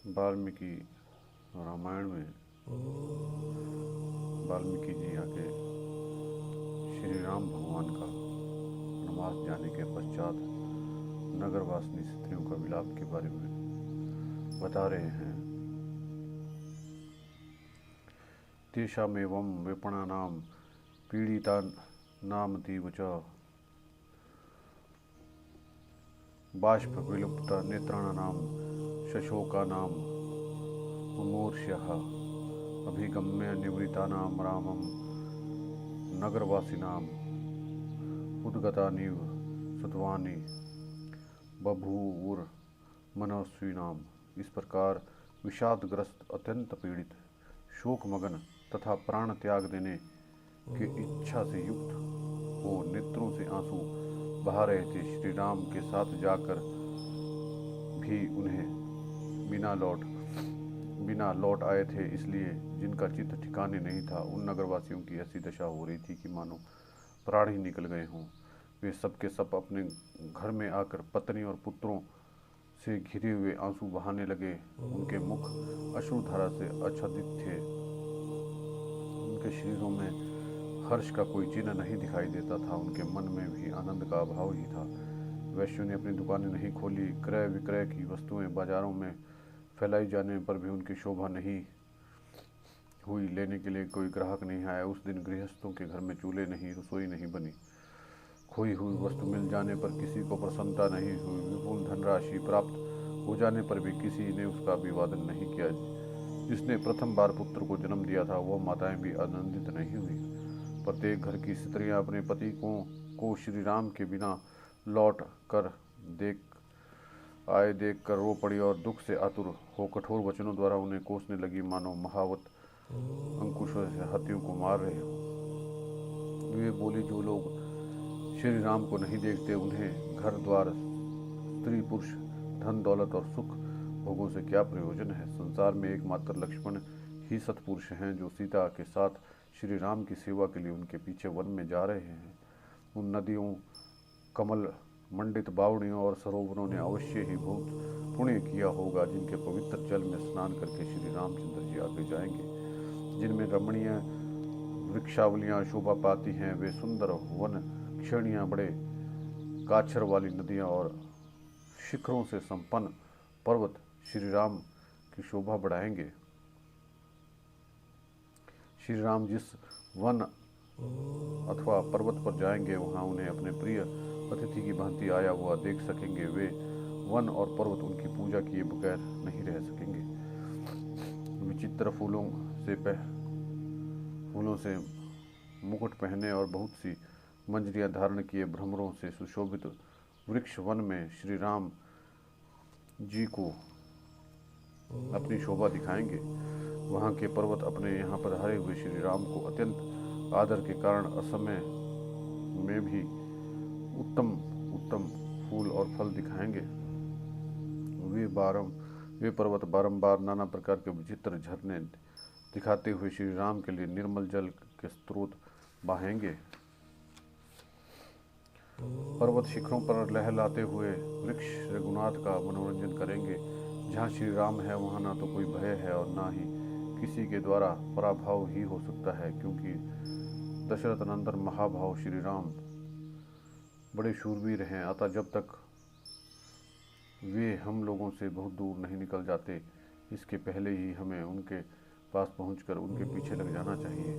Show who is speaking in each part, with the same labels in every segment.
Speaker 1: वाल्मीकि रामायण में वाल्मीकि जी आके श्री राम भगवान का वनवास जाने के पश्चात नगरवासिनी स्त्रियों का विलाप के बारे में बता रहे हैं। तेषामेवं विपणानां पीडितानामतीव च बाष्पविलुप्तनेत्राणां शशोकानां मुमूर्ष्यः अभिगम्य निवृत्तानां रामं नगरवासिनाम् उद्गतानिव सुतवानि बभूवुर्मनस्विनाम्। इस प्रकार विषादग्रस्त, अत्यंत पीड़ित, शोकमगन तथा प्राण त्याग देने की इच्छा से युक्त हो नेत्रों से आंसू बहा रहे थे। श्री राम के साथ जाकर भी उन्हें बिना लौट आए थे, इसलिए जिनका चित्त ठिकाने नहीं था, उन नगरवासियों की ऐसी दशा हो रही थी कि मानो प्राण ही निकल गए हों। वे सब के सब अपने घर में आकर पत्नी और पुत्रों से घिरे हुए आंसू बहाने लगे। उनके मुख अश्रुधारा से आच्छादित थे। उनके शरीरों में हर्ष का कोई चिन्ह नहीं दिखाई देता था। उनके मन में भी आनंद का अभाव ही था। वैश्यों ने अपनी दुकानें नहीं खोली। क्रय विक्रय की वस्तुएं बाजारों में फैलाई जाने पर भी उनकी शोभा नहीं हुई। लेने के लिए कोई ग्राहक नहीं आया। उस दिन गृहस्थों के घर में चूल्हे नहीं, रसोई नहीं बनी। खोई हुई वस्तु मिल जाने पर किसी को प्रसन्नता नहीं हुई। विपुल धनराशि प्राप्त हो जाने पर भी किसी ने उसका अभिवादन नहीं किया। जिसने प्रथम बार पुत्र को जन्म दिया था, वह माताएं भी आनंदित नहीं हुई। प्रत्येक घर की स्त्रियां अपने पति को श्री राम के बिना लौट कर देख कर रो पड़ी और दुख से आतुर हो कठोर वचनों द्वारा उन्हें कोसने लगी, मानो महावत अंकुशों से हाथियों को मार रहे हो। वे बोली, जो लोग श्री राम को नहीं देखते, उन्हें घर द्वार, स्त्री पुरुष, धन दौलत और सुख भोगों से क्या प्रयोजन है। संसार में एकमात्र लक्ष्मण ही सत्पुरुष हैं, जो सीता के साथ श्री राम की सेवा के लिए उनके पीछे वन में जा रहे हैं। उन नदियों, कमल मंडित बावड़ियों और सरोवरों ने अवश्य ही बहुत पुण्य किया होगा, जिनके पवित्र जल में स्नान करके श्री रामचंद्र जी आगे जाएंगे। जिनमें रमणीय वृक्षावलियां शोभा पाती हैं, वे सुंदर वन क्षणियाँ, बड़े काछर वाली नदियाँ और शिखरों से संपन्न पर्वत श्री राम की शोभा बढ़ाएंगे। श्री राम जिस वन अथवा पर्वत पर जाएंगे, वहाँ उन्हें अपने प्रिय अतिथि की भांति आया हुआ देख सकेंगे। वे वन और पर्वत उनकी पूजा किए बगैर नहीं रह सकेंगे। विचित्र फूलों से मुकुट पहने और बहुत सी मंजरियां धारण किए भ्रमरों से सुशोभित वृक्ष वन में श्री राम जी को अपनी शोभा दिखाएंगे। वहाँ के पर्वत अपने यहाँ पर हरे हुए श्री राम को अत्यंत आदर के कारण असमय में भी उत्तम उत्तम फूल और फल दिखाएंगे। वे पर्वत बारंबार नाना प्रकार के विचित्र झरने दिखाते हुए श्री राम के लिए निर्मल जल के स्रोत बहाएंगे। पर्वत शिखरों पर लहलाते हुए वृक्ष रघुनाथ का मनोरंजन करेंगे। जहाँ श्री राम है, वहाँ ना तो कोई भय है और ना ही किसी के द्वारा पराभव ही हो सकता है, क्योंकि दशरथ नंदन महाभाव श्री राम बड़े शूरवीर हैं। अतः जब तक वे हम लोगों से बहुत दूर नहीं निकल जाते, इसके पहले ही हमें उनके पास पहुंचकर उनके पीछे लग जाना चाहिए।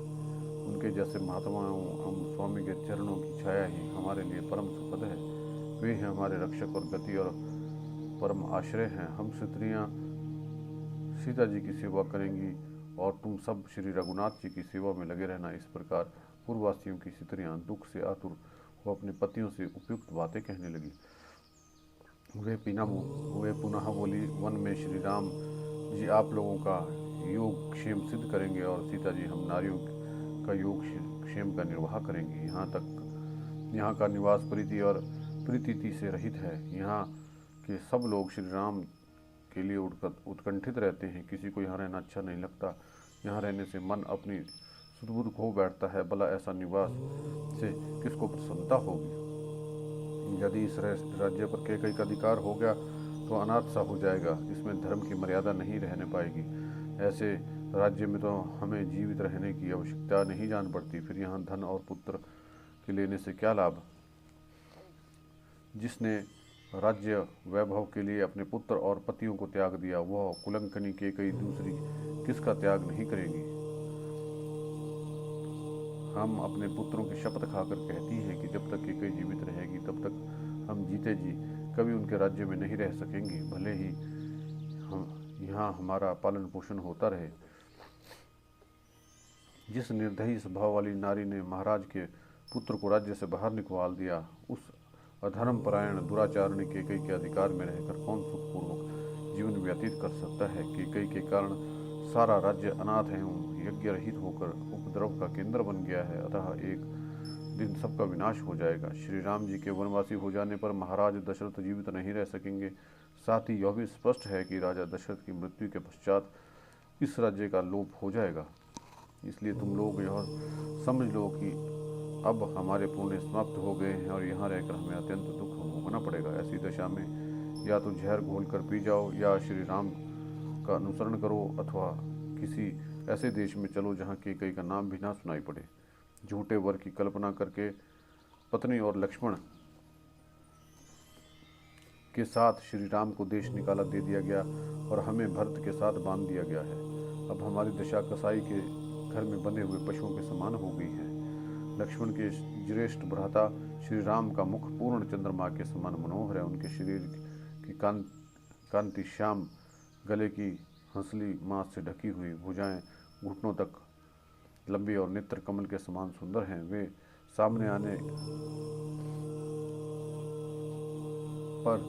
Speaker 1: उनके जैसे महात्माओं हम स्वामी के चरणों की छाया ही हमारे लिए परम सुखद है। वे ही हमारे रक्षक और गति और परम आश्रय हैं। हम स्त्रियां सीता जी की सेवा करेंगी और तुम सब श्री रघुनाथ जी की सेवा में लगे रहना। इस प्रकार पूर्ववासियों की स्त्रियां दुख से आतुर वो अपने पतियों से उपयुक्त बातें कहने लगी। वे पुनः बोली, वन में श्री राम जी आप लोगों का योग क्षेम सिद्ध करेंगे और सीता जी हम नारियों का योग क्षेम का निर्वाह करेंगे। यहाँ का निवास प्रीति से रहित है। यहाँ के सब लोग श्री राम के लिए उत्कंठित रहते हैं। किसी को यहाँ रहना अच्छा नहीं लगता। यहाँ रहने से मन अपनी सुदबुद खो बैठता है। भला ऐसा निवास से किसको प्रसन्नता होगी। यदि इस राज्य पर कैकई का अधिकार हो गया तो अनाथ सा हो जाएगा, इसमें धर्म की मर्यादा नहीं रहने पाएगी। ऐसे राज्य में तो हमें जीवित रहने की आवश्यकता नहीं जान पड़ती, फिर यहाँ धन और पुत्र के लेने से क्या लाभ। जिसने राज्य वैभव के लिए अपने पुत्र और पतियों को त्याग दिया, वह कुलंकनी के कई दूसरी किसका त्याग नहीं करेगी। हम अपने पुत्रों की शपथ खाकर कहती हैं कि जब तक केकई जीवित रहेगी तब तक हम जीते जी कभी उनके राज्य में नहीं रह सकेंगे, भले ही हम यहाँ हमारा पालन पोषण होता रहे। जिस निर्दयी स्वभाव वाली नारी ने महाराज के पुत्र को राज्य से बाहर निकलवा दिया, उस अधर्म परायण दुराचारणी केकई के अधिकार में रहकर कौन सुखपूर्वक जीवन व्यतीत कर सकता है। केकई के कारण सारा राज्य अनाथ एवं यज्ञ रहित होकर उपद्रव का केंद्र बन गया है, अतः एक दिन सबका विनाश हो जाएगा। श्री राम जी के वनवासी हो जाने पर महाराज दशरथ जीवित नहीं रह सकेंगे। साथ ही यह भी स्पष्ट है कि राजा दशरथ की मृत्यु के पश्चात इस राज्य का लोप हो जाएगा। इसलिए तुम लोग यह समझ लो कि अब हमारे पुण्य समाप्त हो गए हैं और यहाँ रहकर हमें अत्यंत दुख भोगना पड़ेगा। ऐसी दशा में या तो जहर घोल कर पी जाओ या श्री राम का अनुसरण करो, अथवा किसी ऐसे देश में चलो जहाँ केकई का नाम भी ना सुनाई पड़े। झूठे वर की कल्पना करके पत्नी और लक्ष्मण के साथ श्री राम को देश निकाला दे दिया गया और हमें भरत के साथ बांध दिया गया है। अब हमारी दशा कसाई के घर में बंधे हुए पशुओं के समान हो गई है। लक्ष्मण के ज्येष्ठ भ्राता श्री राम का मुख पूर्ण चंद्रमा के समान मनोहर है। उनके शरीर की कांति श्याम, गले की हंसली मांस से ढकी हुई, भुजाएं घुटनों तक लंबी और नेत्र कमल के समान सुंदर हैं। वे सामने आने पर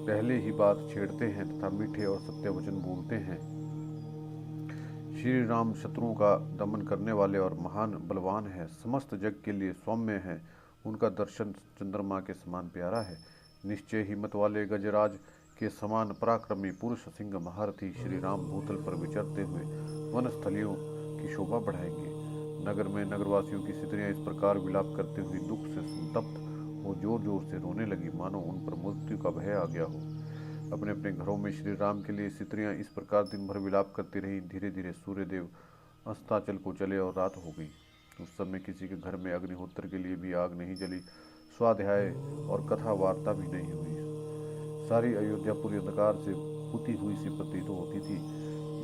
Speaker 1: पहले ही बात छेड़ते हैं तथा मीठे और सत्य वचन बोलते हैं। श्री राम शत्रुओं का दमन करने वाले और महान बलवान है, समस्त जग के लिए सौम्य है। उनका दर्शन चंद्रमा के समान प्यारा है। निश्चय ही मत वाले गजराज के समान पराक्रमी पुरुष सिंह महारथी श्री राम भूतल पर विचरते हुए वनस्थलियों की शोभा बढ़ाएंगे। नगर में नगरवासियों की स्त्रियां इस प्रकार विलाप करते हुए दुख से संतप्त हो जोर जोर से रोने लगी, मानो उन पर मृत्यु का भय आ गया हो। अपने अपने घरों में श्री राम के लिए स्त्रियां इस प्रकार दिन भर विलाप करती रहीं। धीरे धीरे सूर्यदेव अस्ताचल को चले और रात हो गई। उस समय किसी के घर में अग्निहोत्र के लिए भी आग नहीं जली, स्वाध्याय और कथा वार्ता भी नहीं हुई। सारी अयोध्या पूरी अंधकार से पुती हुई सी प्रतीत होती थी।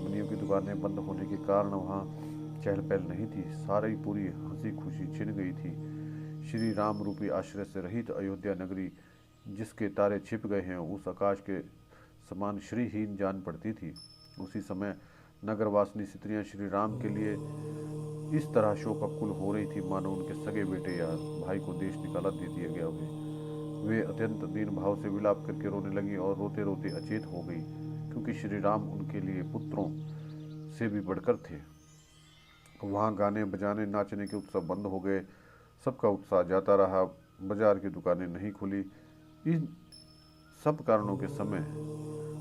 Speaker 1: मुनियों की दुकानें बंद होने के कारण वहाँ चहल पहल नहीं थी। सारी पूरी हंसी खुशी छिन गई थी। श्री राम रूपी आश्रय से रहित अयोध्या नगरी जिसके तारे छिप गए हैं उस आकाश के समान श्रीहीन जान पड़ती थी। उसी समय नगरवासिनी स्त्रियां श्री राम के लिए इस तरह शोकाकुल हो रही थी मानो उनके सगे बेटे या भाई को देश निकाला दे दिया गया हो। वे अत्यंत दीन भाव से विलाप करके रोने लगी और रोते रोते अचेत हो गई, क्योंकि श्री राम उनके लिए पुत्रों से भी बढ़कर थे। वहाँ गाने बजाने नाचने के उत्सव बंद हो गए। सबका उत्साह जाता रहा। बाजार की दुकानें नहीं खुली। इन सब कारणों के समय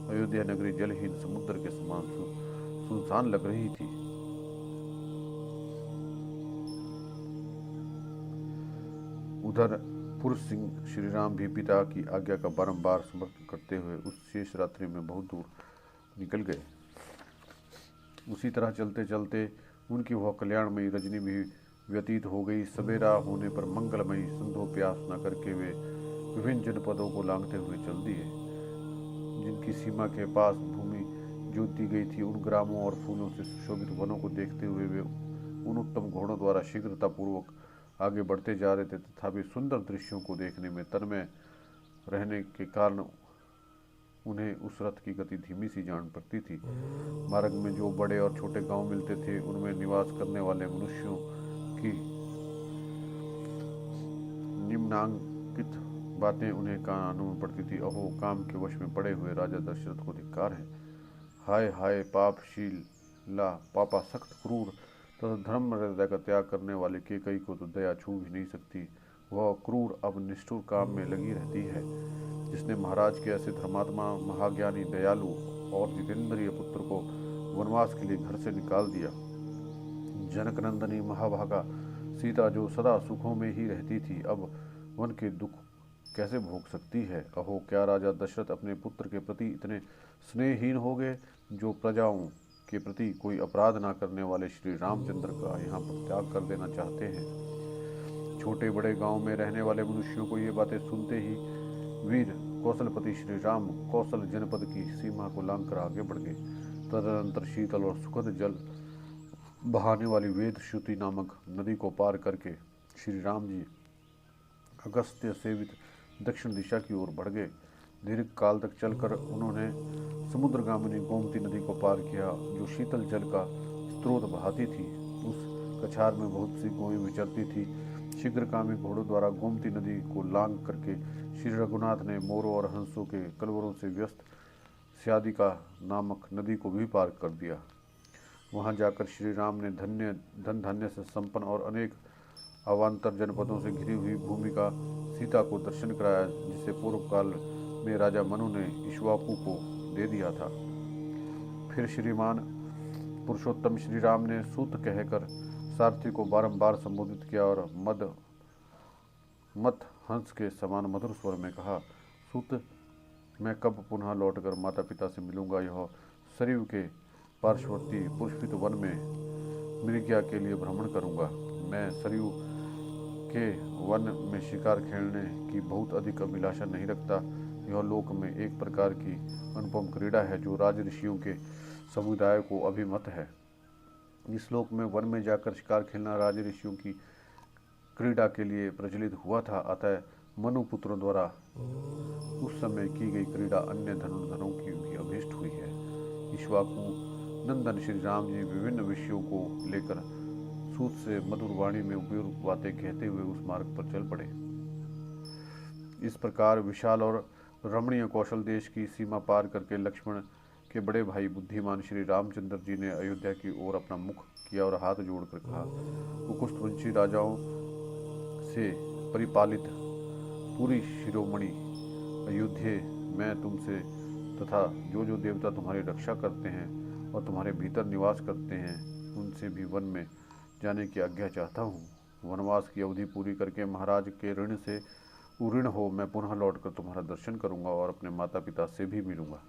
Speaker 1: अयोध्या नगरी जलहीन समुद्र के समान सुनसान लग रही थी। उधर पुरुष सिंह श्री राम भी पिता की आज्ञा का बारंबार समर्थन करते हुए उस शेष रात्रि में बहुत दूर निकल गए। उसी तरह चलते चलते उनकी वह कल्याणमयी रजनी भी व्यतीत हो गई। सवेरा होने पर मंगलमयी संध्योपासना करके वे विभिन्न जनपदों को लांघते हुए चल दिए। जिनकी सीमा के पास भूमि जोत दी गई थी, उन ग्रामों और फूलों से सुशोभित वनों को देखते हुए वे उन उत्तम घोड़ों द्वारा शीघ्रतापूर्वक आगे बढ़ते जा रहे थे। तथापि सुंदर दृश्यों को देखने में तन्मय रहने के कारण उन्हें उस रथ की गति धीमी सी जान पड़ती थी। मार्ग में जो बड़े और छोटे गांव मिलते थे, उनमें निवास करने वाले मनुष्यों की निम्नांकित बातें उन्हें कानों में पड़ती थी। अहो, काम के वश में पड़े हुए राजा दशरथ को धिक्कार है। हाय हाय, पापशीला, पापासक्त, क्रूर तथा धर्म मर्यादा का त्याग करने वाले केकई को तो दया छू भी नहीं सकती। वह क्रूर अब निष्ठुर काम में लगी रहती है, जिसने महाराज के ऐसे धर्मात्मा, महाज्ञानी, दयालु और जितेंद्रिय पुत्र को वनवास के लिए घर से निकाल दिया। जनकनंदनी महाभागा सीता जो सदा सुखों में ही रहती थी, अब वन के दुख कैसे भोग सकती है। अहो, क्या राजा दशरथ अपने पुत्र के प्रति इतने स्नेहहीन हो गए, जो प्रजाओं के प्रति कोई अपराध न करने वाले श्री रामचंद्र का यहाँ पर त्याग कर देना चाहते हैं। छोटे बड़े गांव में रहने वाले मनुष्यों को ये बातें सुनते ही वीर कौशलपति श्री राम कौशल जनपद की सीमा को लांघकर आगे बढ़ गए। तदनंतर शीतल और सुखद जल बहाने वाली वेद श्रुति नामक नदी को पार करके श्री राम जी अगस्त्य सेवित दक्षिण दिशा की ओर बढ़ गए। दीर्घ काल तक चलकर उन्होंने समुद्रगामिनी गोमती नदी को पार किया, जो शीतल जल का स्रोत बहाती थी। उस कछार में बहुत सी गौएं विचरती थी। शीघ्रगामी घोड़ों द्वारा गोमती नदी को लांघ करके श्री रघुनाथ ने मोरों और हंसों के कलवरों से व्यस्त स्यादिका नामक नदी को भी पार कर दिया। वहां जाकर श्री राम ने धन धान्य से संपन्न और अनेक अवान्तर जनपदों से घिरी हुई भूमि का सीता को दर्शन कराया, जिसे पूर्व काल में राजा मनु ने इक्ष्वाकु को दे दिया था। फिर श्रीमान पुरुषोत्तम श्री राम ने सूत कहकर सारथी को बारंबार संबोधित किया और मत हंस के समान मधुर स्वर में कहा, सूत, मैं कब पुनः लौटकर माता पिता से मिलूंगा। यह सरयू के पार्श्ववर्ती पुष्पित वन में मृग्या के लिए भ्रमण करूंगा। मैं सरयू के वन में शिकार खेलने की बहुत अधिक अभिलाषा नहीं रखता। यह लोक में एक प्रकार की अनुपम क्रीड़ा है, जो राज ऋषियों के समुदाय को अभिमत है। इस लोक में वन में जाकर शिकार खेलना राज ऋषियों की क्रीड़ा के लिए प्रचलित हुआ था। अतः मनुपुत्रों द्वारा उस समय की गई क्रीड़ा अन्य धनुर्धरों की भी अभीष्ट हुई है। इक्ष्वाकु नंदन श्री राम जी विभिन्न विषयों को लेकर सूत से मधुर वाणी में उपयुक्त बातें कहते हुए उस मार्ग पर चल पड़े। इस प्रकार विशाल और रमणीय कौशल देश की सीमा पार करके लक्ष्मण के बड़े भाई बुद्धिमान श्री रामचंद्र जी ने अयोध्या की ओर अपना मुख किया और हाथ जोड़कर कहा, कुकुष्ठवंशी राजाओं से परिपालित पूरी शिरोमणि अयोध्ये, मैं तुमसे तथा जो जो देवता तुम्हारी रक्षा करते हैं और तुम्हारे भीतर निवास करते हैं, उनसे भी वन में जाने की आज्ञा चाहता हूँ। वनवास की अवधि पूरी करके महाराज के ऋण से उऋण हो मैं पुनः लौटकर तुम्हारा दर्शन करूंगा और अपने माता पिता से भी मिलूंगा।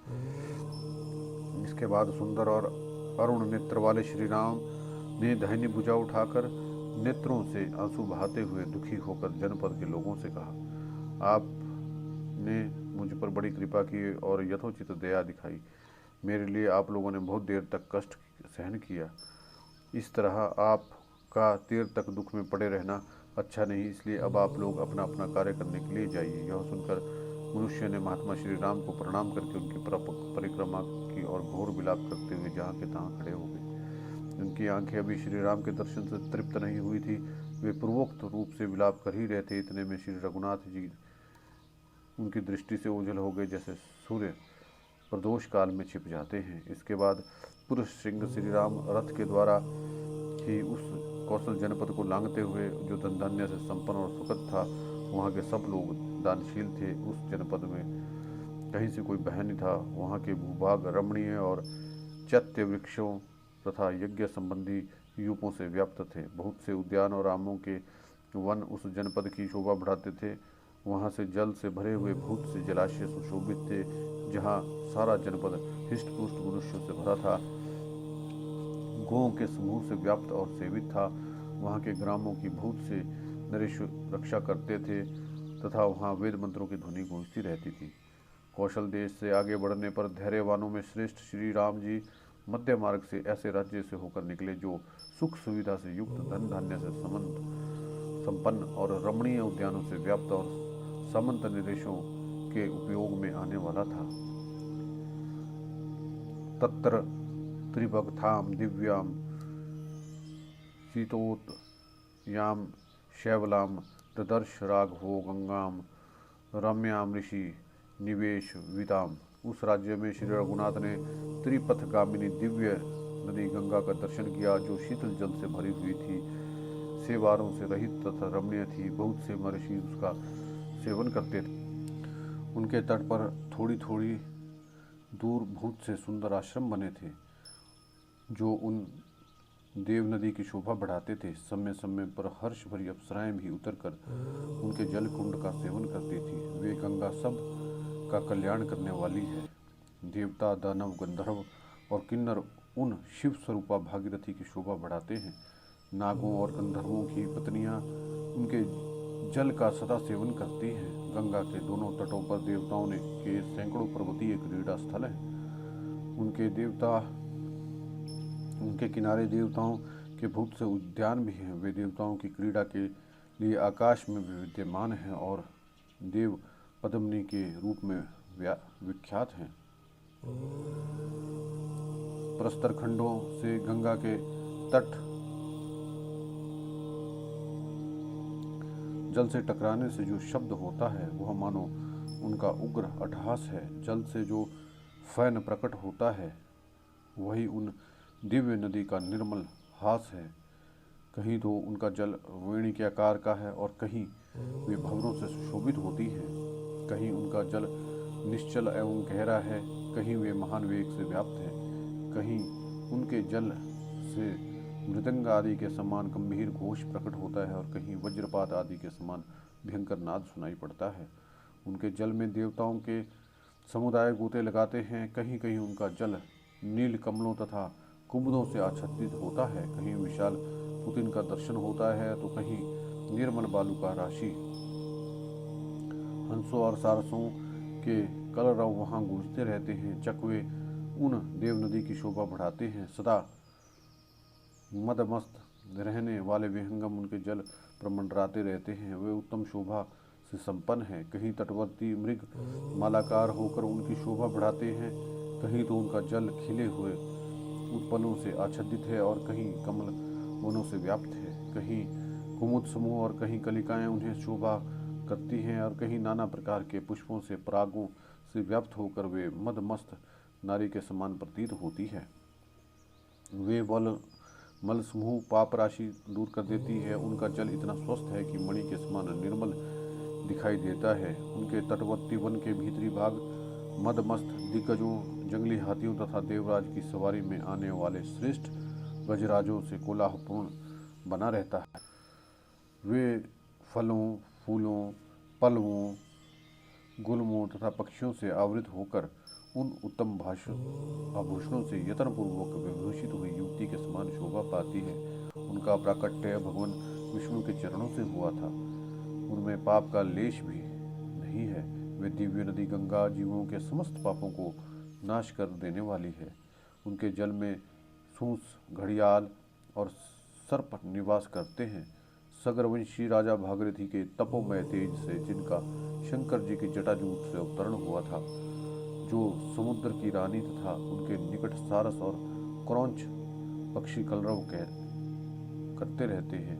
Speaker 1: इसके बाद सुंदर और अरुण नेत्र वाले श्री राम ने दाहिनी भुजा उठाकर नेत्रों से आंसू बहाते हुए दुखी होकर जनपद के लोगों से कहा, आपने मुझ पर बड़ी कृपा की और यथोचित दया दिखाई। मेरे लिए आप लोगों ने बहुत देर तक कष्ट सहन किया। इस तरह आपका देर तक दुख में पड़े रहना अच्छा नहीं, इसलिए अब आप लोग अपना अपना कार्य करने के लिए जाइए। यह सुनकर मनुष्य ने महात्मा श्री राम को प्रणाम करके उनकी परिक्रमा की और घोर विलाप करते हुए जहाँ के तहाँ खड़े हो गए। उनकी आंखें अभी श्री राम के दर्शन से तृप्त नहीं हुई थी। वे पूर्वोक्त रूप से विलाप कर ही रहे थे। इतने में श्री रघुनाथ जी उनकी दृष्टि से ओझल हो गए, जैसे सूर्य प्रदोष काल में छिप जाते हैं। इसके बाद पुरुष सिंह श्री राम रथ के द्वारा ही उस कौशल जनपद को लांघते हुए, जो धन धान्य से संपन्न और सुखद था, वहाँ के सब लोग दानशील थे। उस जनपद में कहीं से कोई बह नहीं था। वहाँ के भूभाग रमणीय और चैत्य वृक्षों तथा यज्ञ संबंधी यूपों से व्याप्त थे। बहुत से उद्यान और आमों के वन उस जनपद की शोभा बढ़ाते थे। वहाँ से जल से भरे हुए बहुत से जलाशय सुशोभित थे, जहाँ सारा जनपद हिष्ट पुष्ट मनुष्यों से भरा था। गौओं के समूह से व्याप्त और सेवित था। वहाँ के ग्रामों की बहुत से नरेश रक्षा करते थे तथा वहाँ वेद मंत्रों की ध्वनि गूंजती रहती थी। कौशल देश से आगे बढ़ने पर धैर्यवानों में श्रेष्ठ श्री राम जी मध्य मार्ग से ऐसे राज्य से होकर निकले, जो सुख सुविधा से युक्त, धन धान्य से संपन्न और रमणीय उद्यानों से व्याप्त और सामंत निदेशों के उपयोग में आने वाला था। तत्र त्रिभक्ताम दिव्याम शीतोत्याम शैवलाम ददर्श राघवो गंगाम रम्याम ऋषि निवेश विताम। उस राज्य में श्री रघुनाथ ने त्रिपथगामिनी दिव्य नदी गंगा का दर्शन किया, जो शीतल जल से भरी हुई थी, सेवारों से रहित तथा रमणीय थी। बहुत से महर्षि उसका सेवन करते थे। उनके तट पर थोड़ी थोड़ी दूर बहुत से सुंदर आश्रम बने थे, जो उन देव नदी की शोभा बढ़ाते थे। समय समय पर हर्ष भरी अप्सराएं भी उतरकर उनके जल कुंड का सेवन करती थी। वे गंगा सब का कल्याण करने वाली है। देवता, दानव, गंधर्व और किन्नर उन शिव स्वरूपा भागीरथी की शोभा बढ़ाते हैं। नागों और गंधर्वों की पत्नियां उनके जल का सदा सेवन करती हैं। गंगा के दोनों तटों पर देवताओं ने के सैकड़ों पर्वतीय क्रीड़ा स्थल हैं। उनके किनारे देवताओं के बहुत से उद्यान भी हैं। वे देवताओं की क्रीड़ा के लिए आकाश में भी विद्यमान हैं और देव पद्मिनी के रूप में विख्यात हैं। प्रस्तर खंडों से गंगा के तट जल से टकराने से जो शब्द होता है वह मानो उनका उग्र अट्टहास है। जल से जो फैन प्रकट होता है वही उन दिव्य नदी का निर्मल हास है। कहीं तो उनका जल वेणी के आकार का है और कहीं वे भंवरों से सुशोभित होती है। कहीं उनका जल निश्चल एवं गहरा है, कहीं वे महान वेग से व्याप्त है। कहीं उनके जल से मृदंग आदि के समान गंभीर घोष प्रकट होता है और कहीं वज्रपात आदि के समान भयंकर नाद सुनाई पड़ता है। उनके जल में देवताओं के समुदाय गोते लगाते हैं। कहीं कहीं उनका जल नील कमलों तथा कुमुदों से आच्छादित होता है। कहीं विशाल पुतिन का दर्शन होता है तो कहीं निर्मल बालू का राशि। हंसों और सारसों के कलरव वहाँ गूंजते रहते हैं। चकवे उन देव नदी की शोभा बढ़ाते हैं। सदा मदमस्त रहने वाले विहंगम उनके जल पर मंडराते रहते हैं। वे उत्तम शोभा से संपन्न हैं। कहीं तटवर्ती मृग मालाकार होकर उनकी शोभा बढ़ाते हैं, कहीं तो उनका जल खिले हुए उत्पलों से आच्छादित है और कहीं कमल वनों से व्याप्त है। कहीं कुमुद समूह और कहीं कलिकाएं उन्हें शोभा करती हैं और कहीं नाना प्रकार के पुष्पों से परागों से व्याप्त होकर वे मदमस्त नारी के समान प्रतीत होती है। वे मल समूह पाप राशि दूर कर देती है। उनका जल इतना स्वस्थ है कि मणि के समान निर्मल दिखाई देता है। उनके तटवर्ती वन के भीतरी भाग मदमस्त दिग्गजों, जंगली हाथियों तथा देवराज की सवारी में आने वाले श्रेष्ठ गजराजों से कोलाहलपूर्ण बना रहता है। वे फलों, फूलों, पल्लवों, गुलमों तथा पक्षियों से आवृत होकर उन उत्तम आभूषणों से यत्नपूर्वक विभूषित हुई युवती के समान शोभा पाती है। उनका प्राकट्य भगवान विष्णु के चरणों से हुआ था। उनमें पाप का लेश भी नहीं है। वे दिव्य नदी गंगा जीवों के समस्त पापों को नाश कर देने वाली है। उनके जल में सूंस, घड़ियाल और सर्प निवास करते हैं। सगरवंशी राजा भागीरथी के तपोमय तेज से जिनका शंकर जी की जटाजूट से अवतरण हुआ था, जो समुद्र की रानी तथा उनके निकट सारस और क्रौंच पक्षी कलरव करते रहते हैं,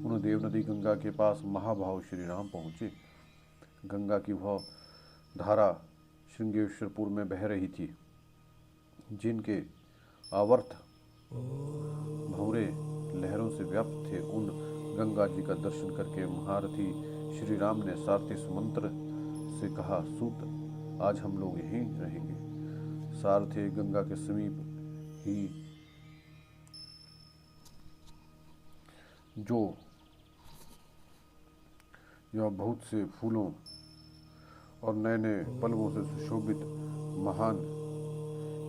Speaker 1: उन देव नदी गंगा के पास महाभाव श्री राम पहुँचे। गंगा की वह धारा श्रृंगेश्वरपुर में बह रही थी। जिनके आवर्त भंवरे लहरों से व्याप्त थे, उन गंगा जी का दर्शन करके महारथी श्री राम ने सारथी सुमंत्र से कहा, सूत आज हम लोग यहीं रहेंगे। सारथी गंगा के समीप ही जो यह बहुत से फूलों और नए नए पल्लवों से सुशोभित महान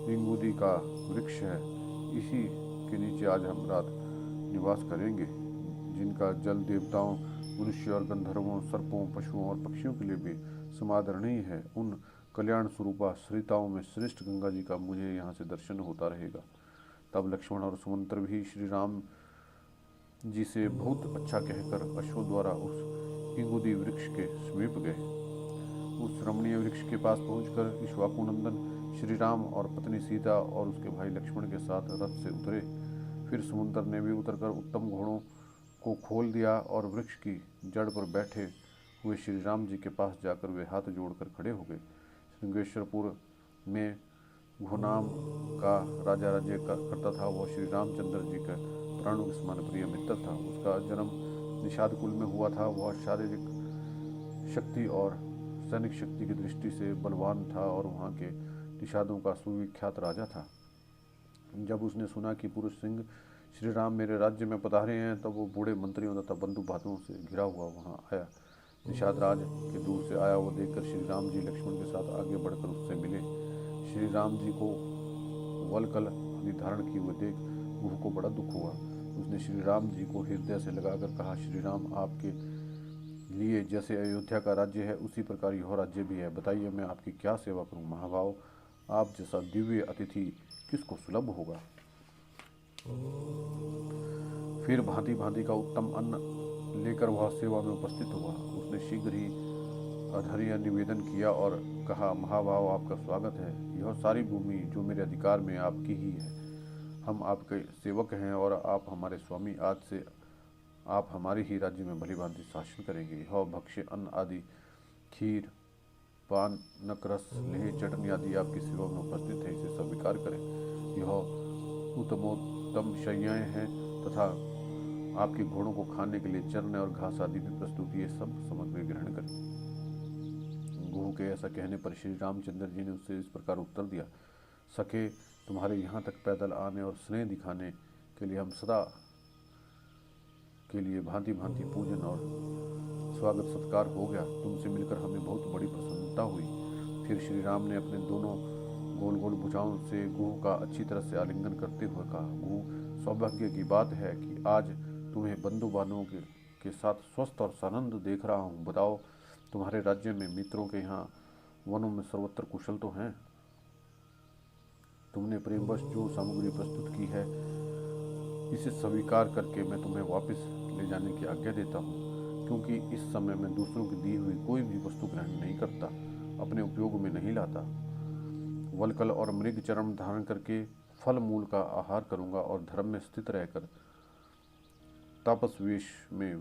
Speaker 1: इंगुदी का वृक्ष है, इसी के नीचे आज हम रात निवास करेंगे, जिनका जल देवताओं, मनुष्य और गंधर्वों, सर्पों, पशुओं और पक्षियों के लिए भी समादरणीय है। उन कल्याण स्वरूपा सरिताओं में श्रेष्ठ गंगा जी का मुझे यहाँ से दर्शन होता रहेगा। तब लक्ष्मण और सुमंत्र भी श्री राम जी से बहुत अच्छा कहकर अश्वों द्वारा उस इंगुदी वृक्ष के समीप गए। उस रमणीय वृक्ष के पास पहुंचकर इक्ष्वाकुनंदन श्री राम और पत्नी सीता और उसके भाई लक्ष्मण के साथ रथ से उतरे। फिर समुद्र ने भी उतरकर उत्तम घोड़ों को खोल दिया और वृक्ष की जड़ पर बैठे हुए श्री राम जी के पास जाकर वे हाथ जोड़कर खड़े हो गए। श्रृंगेश्वरपुर में घुनाम का राजा राज्य करता था। वह श्री रामचंद्र जी का प्राणों के समान प्रिय मित्र था। उसका जन्म निषाद कुल में हुआ था। वह शारीरिक शक्ति और सैनिक शक्ति की दृष्टि से बलवान था और वहाँ के निषादों का सुविख्यात राजा था। जब उसने सुना कि पुरुष सिंह श्री राम मेरे राज्य में पधारे हैं। तब वो बूढ़े मंत्रियों तथा बंधु बांधवों से घिरा हुआ वहाँ आया। निषाद राज के दूर से आया वो देखकर श्री राम जी लक्ष्मण के साथ आगे बढ़कर उससे मिले। श्री राम जी को वलकल आदि धारण किए हुए देख गुह को बड़ा दुख हुआ। उसने श्री राम जी को हृदय से लगाकर कहा, श्री राम, आपके लिए जैसे अयोध्या का राज्य है उसी प्रकार यह राज्य भी है। बताइए मैं आपकी क्या सेवा करूं। महाभाव, आप जैसा दिव्य अतिथि किसको सुलभ होगा। फिर भांति भांति का उत्तम अन्न लेकर वह सेवा में उपस्थित हुआ। उसने शीघ्र ही अधर्य निवेदन किया और कहा, महाभाव, आपका स्वागत है। यह सारी भूमि जो मेरे अधिकार में आपकी ही है। हम आपके सेवक हैं और आप हमारे स्वामी। आज से आप हमारे ही राज्य में भली भांति शासन करेंगे। यह भक्ष्य अन्न आदि, खीर, पान, नकरस, लेह, चटनी आदि आपकी सेवा में उपस्थित है, इसे स्वीकार करें। यह उत्तमोत्तम शय्याएं हैं तथा आपके घोड़ों को खाने के लिए चरने और घास आदि भी प्रस्तुत, ये सब सामग्री ग्रहण करें। गुह के ऐसा कहने पर श्री रामचंद्र जी ने उससे इस प्रकार उत्तर दिया, सखे, तुम्हारे यहाँ तक पैदल आने और स्नेह दिखाने के लिए हम सदा के लिए भांति भांति पूजन और स्वागत सत्कार हो गया। तुमसे मिलकर हमें बहुत बड़ी प्रसन्नता हुई। फिर श्री राम ने अपने दोनों गोल गोल भुजाओं से गुह का अच्छी तरह से आलिंगन करते हुए कहा, गुह, सौभाग्य की बात है कि आज तुम्हें बंधु बांधवों के साथ स्वस्थ और सानंद देख रहा हूँ। बताओ, तुम्हारे राज्य में मित्रों के यहाँ वनों में सर्वत्र कुशल तो हैं। तुमने प्रेमवश जो सामग्री प्रस्तुत की है इसे स्वीकार करके मैं तुम्हें वापस ले जाने की आज्ञा देता हूँ, क्योंकि इस समय मैं दूसरों की दी हुई कोई भी वस्तु ग्रहण नहीं करता, अपने उपयोग में नहीं लाता। वलकल और मृग चर्म धारण करके फल मूल का आहार करूंगा और धर्म में स्थित रहकर तापस वेश में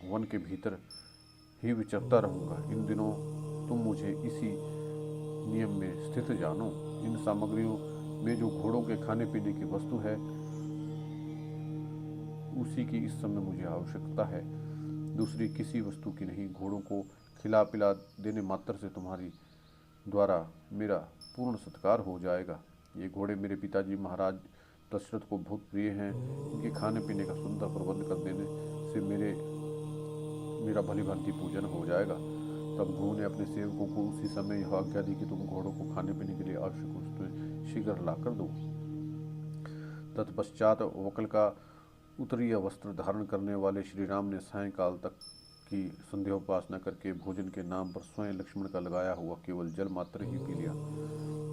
Speaker 1: वन के भीतर ही विचरता रहूंगा। इन दिनों तुम मुझे इसी नियम में स्थित जानो। इन सामग्रियों में जो घोड़ों के खाने पीने की वस्तु है उसी की इस समय मुझे आवश्यकता है, दूसरी किसी वस्तु की नहीं। घोड़ों को खिला पिला देने मात्र से तुम्हारी द्वारा मेरा पूर्ण सत्कार हो जाएगा। ये घोड़े मेरे पिताजी महाराज दशरथ को बहुत प्रिय हैं। इनके खाने पीने का सुंदर प्रबंध कर देने से मेरा भली भांति पूजन हो जाएगा। तब गुह ने अपने सेवकों को उसी समय यह आज्ञा दी कि तुम घोड़ों को खाने पीने के लिए आवश्यक वस्तुएं शीघ्र लाकर दो। तत्पश्चात वकल का उत्तरीय वस्त्र धारण करने वाले श्री राम ने सायंकाल तक की संध्योपासना करके भोजन के नाम पर स्वयं लक्ष्मण का लगाया हुआ केवल जल मात्र ही पी लिया।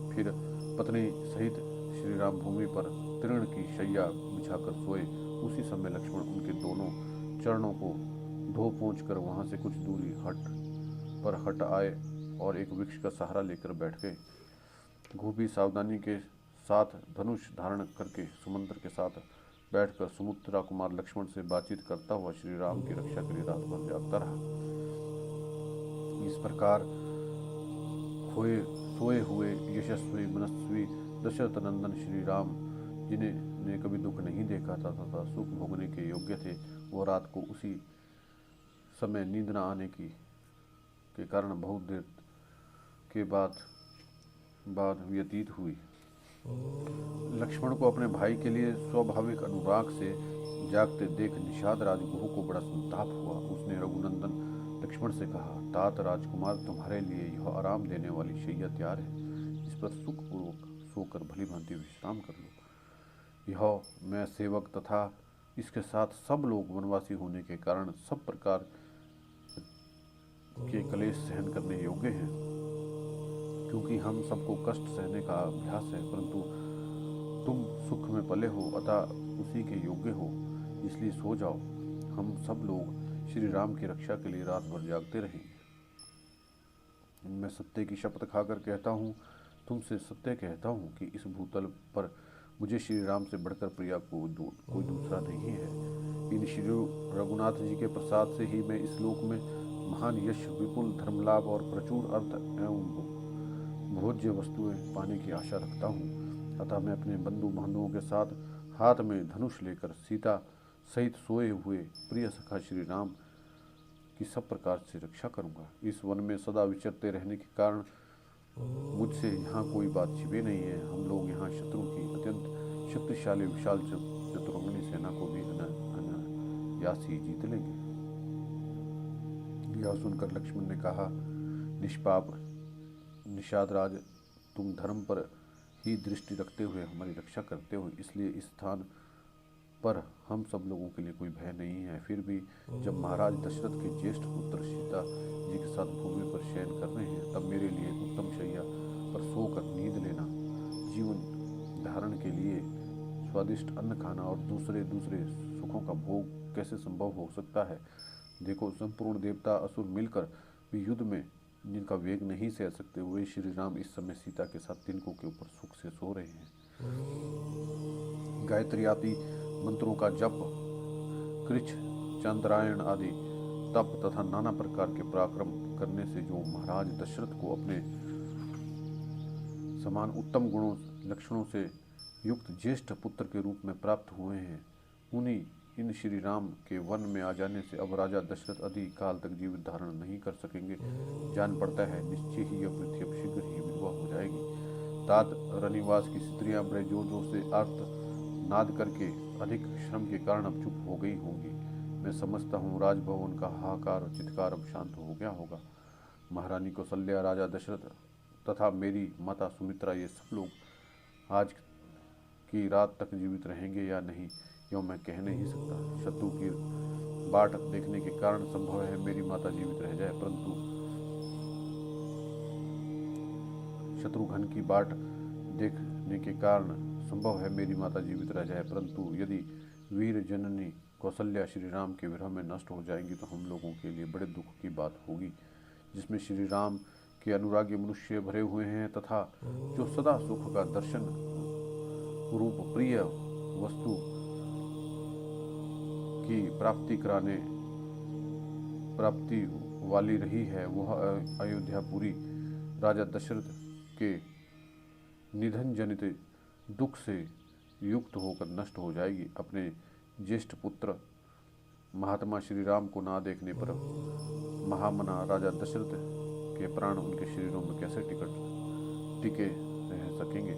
Speaker 1: फिर पत्नी सहित श्री राम भूमि पर तृण की शैया बिछाकर सोए। उसी समय लक्ष्मण उनके दोनों चरणों को धो पोंछ कर वहां से कुछ दूरी हट आए और एक वृक्ष का सहारा लेकर बैठ गए। गुह भी सावधानी के साथ धनुष धारण करके समुद्र के साथ बैठकर सुमित्रा कुमार लक्ष्मण से बातचीत करता हुआ श्री राम की रक्षा के लिए रात भर जागता रहा। इस प्रकार सोए हुए यशस्वी मनस्वी दशरथ नंदन श्री राम, जिन्हें कभी दुख नहीं देखा था तथा सुख भोगने के योग्य थे, वो रात को उसी समय नींद न आने के कारण बहुत देर के बाद व्यतीत हुई। लक्ष्मण को अपने भाई के लिए स्वाभाविक अनुराग से जागते देख निषाद राजगुह को बड़ा संताप हुआ। उसने रघुनंदन लक्ष्मण से कहा, तात राजकुमार, तुम्हारे लिए यह आराम देने वाली शैया तैयार है, इस पर सुखपूर्वक सोकर भली भांति विश्राम कर लो। यह मैं सेवक तथा इसके साथ सब लोग वनवासी होने के कारण सब प्रकार के क्लेश सहन करने योग्य हैं, क्योंकि हम सबको कष्ट सहने का अभ्यास है, परंतु तुम सुख में पले हो अतः उसी के योग्य हो, इसलिए सो जाओ। हम सब लोग श्री राम की रक्षा के लिए रात भर जागते रहेंगे। मैं सत्य की शपथ खाकर कहता हूँ, तुमसे सत्य कहता हूँ कि इस भूतल पर मुझे श्री राम से बढ़कर प्रिया कोई दूसरा नहीं है। इन श्री रघुनाथ जी के प्रसाद से ही मैं इस लोक में महान यश, विपुल धर्म लाभ और प्रचुर अर्थ एवं भोज्य वस्तुएं पाने की आशा रखता हूँ। अतः मैं अपने बंधु बांधवों के साथ हाथ में धनुष लेकर सीता सहित सोए हुए प्रिय सखा श्री राम की सब प्रकार से रक्षा करूंगा। इस वन में सदा विचरते रहने के कारण मुझसे यहाँ कोई बात छिपी नहीं है। हम लोग यहाँ शत्रु की अत्यंत शक्तिशाली विशाल चतुरों सेना को भी अनायास ही जीत लेंगे। यह सुनकर लक्ष्मण ने कहा, निष्पाप निषाद राज, तुम धर्म पर ही दृष्टि रखते हुए हमारी रक्षा करते हो, इसलिए इस स्थान पर हम सब लोगों के लिए कोई भय नहीं है। फिर भी जब महाराज दशरथ के ज्येष्ठ पुत्र सीता जी के साथ भूमि पर शयन कर रहे हैं, तब मेरे लिए उत्तम शैया पर सोकर नींद लेना, जीवन धारण के लिए स्वादिष्ट अन्न खाना और दूसरे दूसरे सुखों का भोग कैसे संभव हो सकता है। देखो, संपूर्ण देवता असुर मिलकर भी युद्ध में जिनका वेग नहीं सह सकते, वे श्री राम इस समय सीता के साथ तिनकों के ऊपर सुख से सो रहे हैं। गायत्री आदि मंत्रों का जप, कृच्छ, चंद्रायण आदि तप तथा नाना प्रकार के पराक्रम करने से जो महाराज दशरथ को अपने समान उत्तम गुणों लक्षणों से युक्त ज्येष्ठ पुत्र के रूप में प्राप्त हुए हैं, उन्हीं इन श्री राम के वन में आ जाने से अब राजा दशरथ अधिक काल तक जीवित धारण नहीं कर सकेंगे। जान पड़ता है निश्चय ही यह पृथ्वी अब शीघ्र ही विधवा हो जाएगी। तात रनिवास की स्त्रियां बड़े जोर जोर से अर्थ नाद करके अधिक श्रम के कारण अब चुप हो गई होंगी। मैं समझता हूँ राजभवन का हाहाकार और चित्कार अब शांत हो गया होगा। महारानी कौशल्या, राजा दशरथ तथा मेरी माता सुमित्रा, ये सब लोग आज की रात तक जीवित रहेंगे या नहीं, यह मैं कह नहीं सकता। शत्रु की बाट देखने के कारण संभव है मेरी माता जीवित रह जाए, परंतु शत्रुघ्न की बाट देखने के कारण संभव है मेरी माता जीवित रह जाए, परंतु यदि वीर जननी कौशल्या श्री राम के विरह में नष्ट हो जाएंगी तो हम लोगों के लिए बड़े दुख की बात होगी, जिसमें श्री राम के अनुरागी मनुष्य भरे हुए हैं तथा जो सदा सुख का दर्शन रूप प्रिय वस्तु की प्राप्ति वाली रही है, वह अयोध्यापुरी राजा दशरथ के निधन जनित दुख से युक्त होकर नष्ट हो जाएगी। अपने ज्येष्ठ पुत्र महात्मा श्री राम को ना देखने पर महामना राजा दशरथ के प्राण उनके शरीरों में कैसे टिके रह सकेंगे।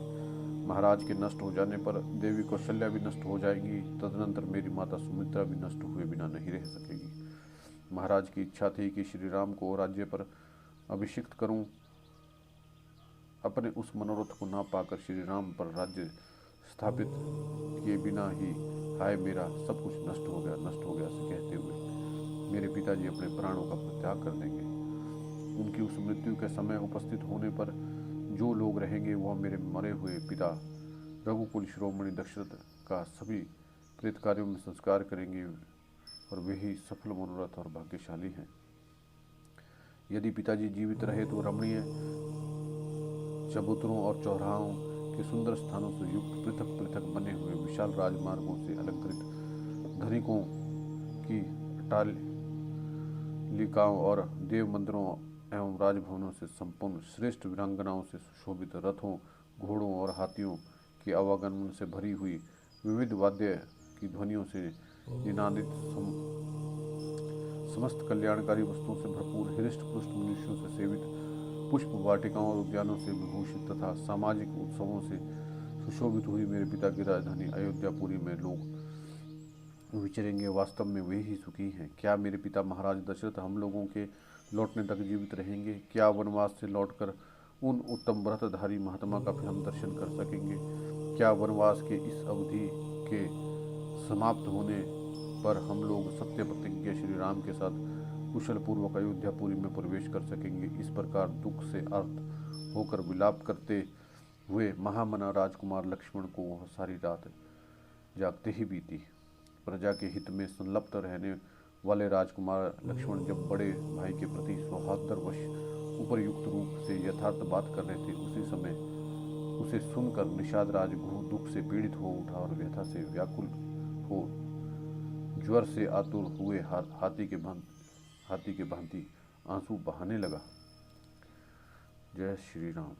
Speaker 1: महाराज के नष्ट हो जाने पर देवी कौशल्या भी नष्ट हो जाएंगी, तदनंतर मेरी माता सुमित्रा भी नष्ट हुए बिना नहीं रह सकेगी। महाराज की इच्छा थी कि श्री राम को राज्य पर अभिषिक्त करूं। अपने उस मनोरथ को ना पाकर श्री राम पर राज्य स्थापित किए बिना ही हाय मेरा सब कुछ नष्ट हो गया से कहते हुए मेरे पिताजी अपने प्राणों का परित्याग कर देंगे। उनकी उस मृत्यु के समय उपस्थित होने पर जो लोग रहेंगे वह मेरे मरे हुए पिता रघुकुल शिरोमणि दशरथ का सभी प्रेत कार्यों में संस्कार करेंगे और वे ही सफल मनोरथ और भाग्यशाली हैं। यदि पिताजी जीवित रहे तो रमणीय चबूतरों और चौराहों के सुंदर स्थानों से युक्त पृथक पृथक बने हुए विशाल राजमार्गों से अलंकृत धनिकों की अट्टालिकाओं और देव मंदिरों एवं राजभवनों से संपूर्ण श्रेष्ठ वीरांगनाओं से सुशोभित रथों, घोड़ों और हाथियों के आवागमन से भरी हुई विविध वाद्य की ध्वनियों से निनादित समस्त कल्याणकारी वस्तुओं से भरपूर हृष्ट पुष्ट मनुष्यों से सेवित पुष्प वाटिकाओं और उद्यानों से विभूषित तथा सामाजिक उत्सवों से सुशोभित हुई मेरे पिता की राजधानी अयोध्यापुरी में लोग विचरेंगे। वास्तव में वे ही सुखी हैं। क्या मेरे पिता महाराज दशरथ हम लोगों के लौटने तक जीवित रहेंगे? क्या वनवास से लौटकर उन उत्तम व्रतधारी महात्मा का फिर हम दर्शन कर सकेंगे? क्या वनवास के इस अवधि के समाप्त होने पर हम लोग सत्य प्रतिज्ञा श्री राम के साथ कुशल पूर्वक अयोध्यापुरी में प्रवेश कर सकेंगे? इस प्रकार दुख से अर्थ होकर विलाप करते हुए महामना राजकुमार लक्ष्मण को वह सारी रात जागते ही बीती। प्रजा के हित में संलग्न रहने वाले राजकुमार लक्ष्मण जब बड़े भाई के प्रति सौहार्दवश उपरयुक्त रूप से यथार्थ बात कर रहे थे, उसी समय उसे सुनकर निषाद राज घोर दुख से पीड़ित हो उठा और व्यथा से व्याकुल हो ज्वर से आतुर हुए हाथी के भांति आंसू बहाने लगा। जय श्री राम।